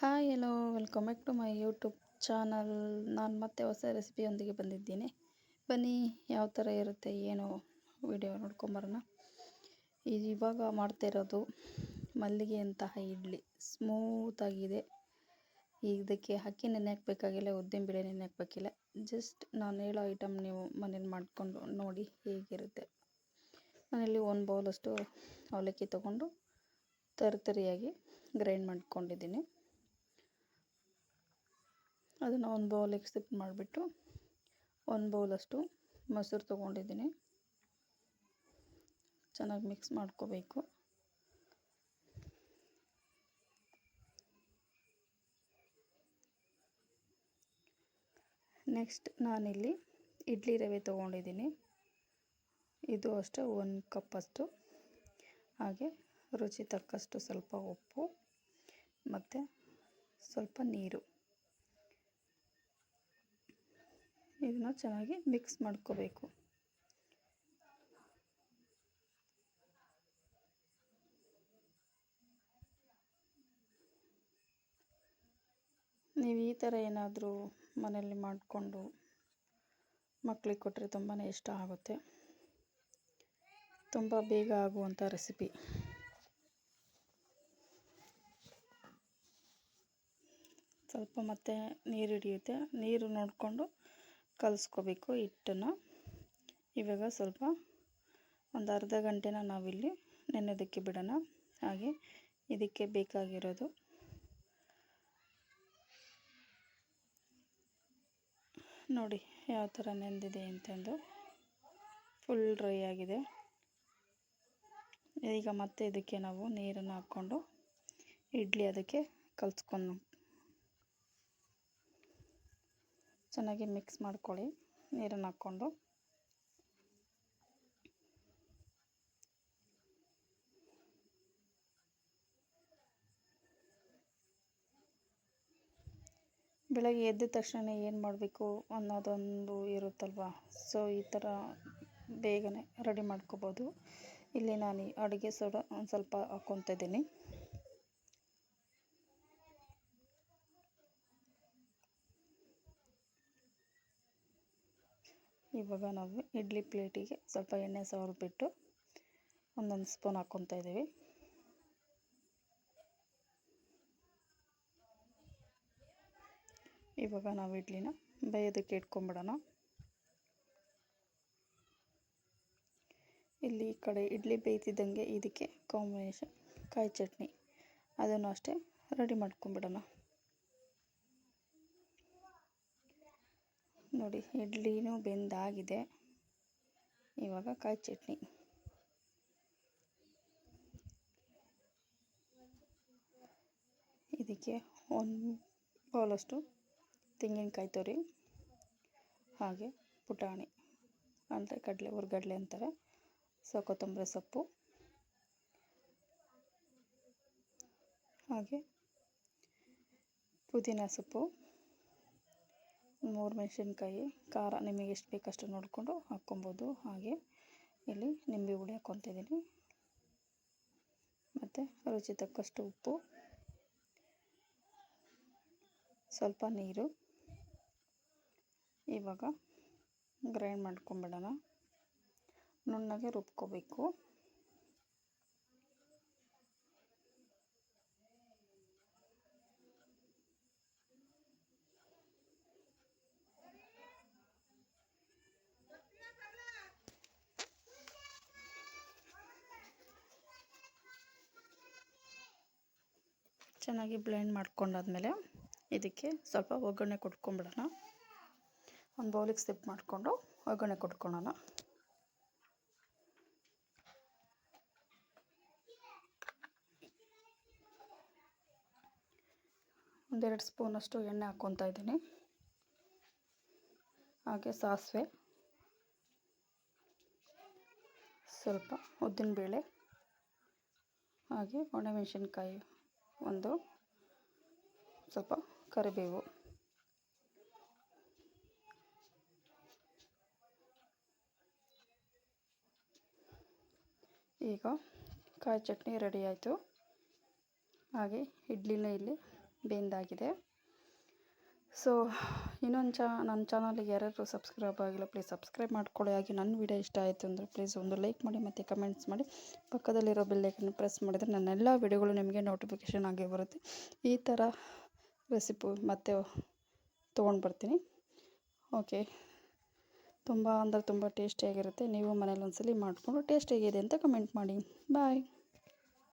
Hi hello welcome back to my YouTube channel. ನಾನು ಮತ್ತೆ ಹೊಸ ರೆಸಿಪಿಯೊಂದಿಗೆ ಬಂದಿದ್ದೀನಿ. ಬನ್ನಿ ಯಾವ ಥರ ಇರುತ್ತೆ ಏನು ವಿಡಿಯೋ ನೋಡ್ಕೊಂಬರೋಣ. ಇವಾಗ ಮಾಡ್ತಾ ಇರೋದು ಮಲ್ಲಿಗೆ ಅಂತಹ ಇಡ್ಲಿ. ಸ್ಮೂತಾಗಿದೆ. ಇದಕ್ಕೆ ಅಕ್ಕಿ ನೆನೆ ಹಾಕಬೇಕಾಗಿಲ್ಲ, ಉದ್ದಿನಬೇಳೆ ನೆನೆ ಹಾಕಬೇಕಿಲ್ಲ. ಜಸ್ಟ್ ನಾನು ಹೇಳೋ ಐಟಮ್ ನೀವು ಮನೇಲಿ ಮಾಡಿಕೊಂಡು ನೋಡಿ ಹೇಗಿರುತ್ತೆ. ನಾನಿಲ್ಲಿ 1 ಬೌಲಷ್ಟು ಅವಲಕ್ಕಿ ತೊಗೊಂಡು ತರಿಯಾಗಿ ಗ್ರೈಂಡ್ ಮಾಡ್ಕೊಂಡಿದ್ದೀನಿ. ಅದನ್ನು 1 ಬೌಲಿಗೆ ಶಿಫ್ಟ್ ಮಾಡಿಬಿಟ್ಟು 1 ಬೌಲಷ್ಟು ಮೊಸರು ತೊಗೊಂಡಿದ್ದೀನಿ. ಚೆನ್ನಾಗಿ ಮಿಕ್ಸ್ ಮಾಡ್ಕೋಬೇಕು. ನೆಕ್ಸ್ಟ್ ನಾನಿಲ್ಲಿ ಇಡ್ಲಿ ರವೆ ತೊಗೊಂಡಿದ್ದೀನಿ. ಇದು ಅಷ್ಟೇ 1 ಕಪ್ಪಷ್ಟು. ಹಾಗೆ ರುಚಿ ತಕ್ಕಷ್ಟು ಸ್ವಲ್ಪ ಉಪ್ಪು ಮತ್ತು ಸ್ವಲ್ಪ ನೀರು. ಇದನ್ನು ಚೆನ್ನಾಗಿ ಮಿಕ್ಸ್ ಮಾಡ್ಕೋಬೇಕು. ನೀವು ಈ ಥರ ಏನಾದರೂ ಮನೆಯಲ್ಲಿ ಮಾಡಿಕೊಂಡು ಮಕ್ಕಳಿಗೆ ಕೊಟ್ಟರೆ ತುಂಬಾ ಇಷ್ಟ ಆಗುತ್ತೆ. ತುಂಬ ಬೇಗ ಆಗುವಂಥ ರೆಸಿಪಿ. ಸ್ವಲ್ಪ ಮತ್ತೆ ನೀರು ಹಿಡಿಯುತ್ತೆ, ನೀರು ನೋಡಿಕೊಂಡು ಕಲಿಸ್ಕೋಬೇಕು ಹಿಟ್ಟನ್ನು. ಇವಾಗ ಸ್ವಲ್ಪ ಒಂದು ಅರ್ಧ ಗಂಟೆನ ನಾವಿಲ್ಲಿ ನೆನೆಯೋದಕ್ಕೆ ಬಿಡೋಣ. ಹಾಗೆ ಇದಕ್ಕೆ ಬೇಕಾಗಿರೋದು ನೋಡಿ ಯಾವ ಥರ ನೆಂದಿದೆ ಅಂತಂದು. ಫುಲ್ ಡ್ರೈ ಆಗಿದೆ. ಈಗ ಮತ್ತೆ ಇದಕ್ಕೆ ನಾವು ನೀರನ್ನು ಹಾಕ್ಕೊಂಡು ಇಡ್ಲಿ ಅದಕ್ಕೆ ಕಲಿಸ್ಕೊಂಡು ಚೆನ್ನಾಗಿ ಮಿಕ್ಸ್ ಮಾಡ್ಕೊಳ್ಳಿ. ನೀರನ್ನು ಹಾಕ್ಕೊಂಡು ಬೆಳಗ್ಗೆ ಎದ್ದ ತಕ್ಷಣ ಏನು ಮಾಡಬೇಕು ಅನ್ನೋದೊಂದು ಇರುತ್ತಲ್ವ. ಸೊ ಈ ಥರ ಬೇಗನೆ ರೆಡಿ ಮಾಡ್ಕೋಬೋದು. ಇಲ್ಲಿ ನಾನು ಅಡುಗೆ ಸೋಡಾ ಒಂದು ಸ್ವಲ್ಪ ಹಾಕ್ಕೊತಾ ಇದ್ದೀನಿ. ಇವಾಗ ನಾವು ಇಡ್ಲಿ ಪ್ಲೇಟಿಗೆ ಸ್ವಲ್ಪ ಎಣ್ಣೆ ಸವರಿಬಿಟ್ಟು ಒಂದೊಂದು ಸ್ಪೂನ್ ಹಾಕ್ಕೊತಾ ಇದ್ದೀವಿ. ಇವಾಗ ನಾವು ಇಡ್ಲಿನ ಬೇಯೋದಕ್ಕೆ ಇಟ್ಕೊಂಡ್ಬಿಡೋಣ. ಇಲ್ಲಿ ಈ ಕಡೆ ಇಡ್ಲಿ ಬೇಯ್ತಿದ್ದಂಗೆ ಇದಕ್ಕೆ ಕಾಂಬಿನೇಷನ್ ಕಾಯಿ ಚಟ್ನಿ, ಅದನ್ನು ಅಷ್ಟೇ ರೆಡಿ ಮಾಡ್ಕೊಂಡ್ಬಿಡೋಣ. ನೋಡಿ ಇಡ್ಲಿನೂ ಬೆಂದಾಗಿದೆ. ಇವಾಗ ಕಾಯಿ ಚಟ್ನಿ. ಇದಕ್ಕೆ 1 ಬೌಲಷ್ಟು ತೆಂಗಿನಕಾಯಿ ತುರಿ, ಹಾಗೆ ಪುಟಾಣಿ ಅಂದರೆ ಕಡಲೆ, ಹುರ್ಗಡ್ಲೆ ಅಂತಾರೆ. ಕೊತ್ತಂಬರಿ ಸೊಪ್ಪು, ಹಾಗೆ ಪುದೀನ ಸೊಪ್ಪು, 3 ಮೆಣಸಿನ್ಕಾಯಿ. ಖಾರ ನಿಮಗೆ ಎಷ್ಟು ಬೇಕಷ್ಟು ನೋಡಿಕೊಂಡು ಹಾಕ್ಕೊಬೋದು. ಹಾಗೆ ಇಲ್ಲಿ ನಿಂಬೆ ಹುಳಿ ಹಾಕ್ಕೊತಿದ್ದೀನಿ ಮತ್ತು ರುಚಿ ತಕ್ಕಷ್ಟು ಉಪ್ಪು, ಸ್ವಲ್ಪ ನೀರು. ಇವಾಗ ಗ್ರೈಂಡ್ ಮಾಡ್ಕೊಂಬಿಡೋಣ. ನುಣ್ಣಗೆ ರುಬ್ಕೋಬೇಕು. ಚೆನ್ನಾಗಿ ಬ್ಲೆಂಡ್ ಮಾಡ್ಕೊಂಡಾದ್ಮೇಲೆ ಇದಕ್ಕೆ ಸ್ವಲ್ಪ ಒಗ್ಗರಣೆ ಕೊಟ್ಕೊಂಡ್ಬಿಡೋಣ. ಒಂದು ಬೌಲಿಗೆ ಸಿಪ್ ಮಾಡಿಕೊಂಡು ಒಗ್ಗರಣೆ ಕೊಟ್ಕೊಳ್ಳೋಣ. ಒಂದೆರಡು ಸ್ಪೂನಷ್ಟು ಎಣ್ಣೆ ಹಾಕ್ಕೊತಾ ಇದ್ದೀನಿ. ಹಾಗೆ ಸಾಸಿವೆ, ಸ್ವಲ್ಪ ಉದ್ದಿನಬೇಳೆ, ಹಾಗೆ ಒಣಮೆಣಸಿನ್ಕಾಯಿ ಒಂದು, ಸ್ವಲ್ಪ ಕರಿಬೇವು. ಈಗ ಕಾಯಿ ಚಟ್ನಿ ರೆಡಿ ಆಯಿತು. ಹಾಗೆ ಇಡ್ಲಿನ ಇಲ್ಲಿ ಬೆಂದಾಗಿದೆ. ಸೊ ಇನ್ನೊಂದು ನನ್ನ ಚಾನಲ್ಗೆ ಯಾರ್ಯಾರು ಸಬ್ಸ್ಕ್ರೈಬ್ ಆಗಿಲ್ಲ ಪ್ಲೀಸ್ ಸಬ್ಸ್ಕ್ರೈಬ್ ಮಾಡ್ಕೊಳ್ಳಿ. ಹಾಗೆ ನನ್ನ ವಿಡಿಯೋ ಇಷ್ಟ ಆಯಿತು ಅಂದರೆ ಪ್ಲೀಸ್ ಒಂದು ಲೈಕ್ ಮಾಡಿ ಮತ್ತು ಕಮೆಂಟ್ಸ್ ಮಾಡಿ. ಪಕ್ಕದಲ್ಲಿರೋ ಬೆಲ್ಲೈಕನ್ನು ಪ್ರೆಸ್ ಮಾಡಿದರೆ ನನ್ನೆಲ್ಲ ವಿಡಿಯೋಗಳು ನಿಮಗೆ ನೋಟಿಫಿಕೇಷನ್ ಆಗಿ ಬರುತ್ತೆ. ಈ ಥರ ರೆಸಿಪಿ ಮತ್ತೆ ತೊಗೊಂಡು ಬರ್ತೀನಿ. ಓಕೆ, ತುಂಬ ಅಂದರೆ ತುಂಬ ಟೇಸ್ಟಿಯಾಗಿರುತ್ತೆ. ನೀವು ಮನೇಲಿ ಒಂದ್ಸಲ ಮಾಡಿಕೊಂಡು ಟೇಸ್ಟ್ ಹೇಗಿದೆ ಅಂತ ಕಮೆಂಟ್ ಮಾಡಿ. ಬಾಯ್.